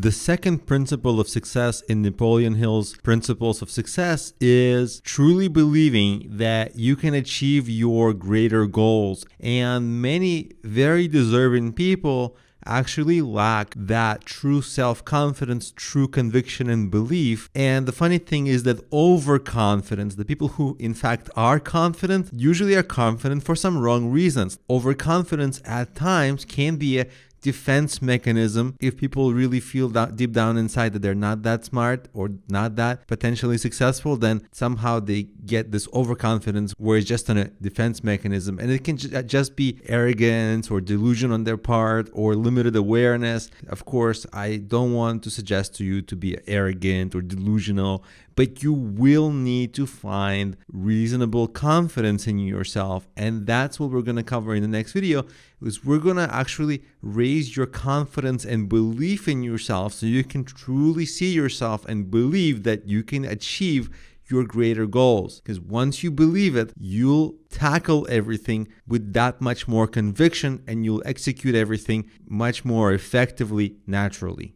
The second principle of success in Napoleon Hill's principles of success is truly believing that you can achieve your greater goals. And many very deserving people actually lack that true self-confidence, true conviction and belief. And the funny thing is that overconfidence, the people who in fact are confident, usually are confident for some wrong reasons. Overconfidence at times can be a defense mechanism. If people really feel that deep down inside that they're not that smart or not that potentially successful, then somehow they get this overconfidence where it's just a defense mechanism. And it can just be arrogance or delusion on their part or limited awareness. Of course, I don't want to suggest to you to be arrogant or delusional, but you will need to find reasonable confidence in yourself. And that's what we're going to cover in the next video, is we're going to actually raise your confidence and belief in yourself so you can truly see yourself and believe that you can achieve your greater goals. Because once you believe it, you'll tackle everything with that much more conviction and you'll execute everything much more effectively, naturally.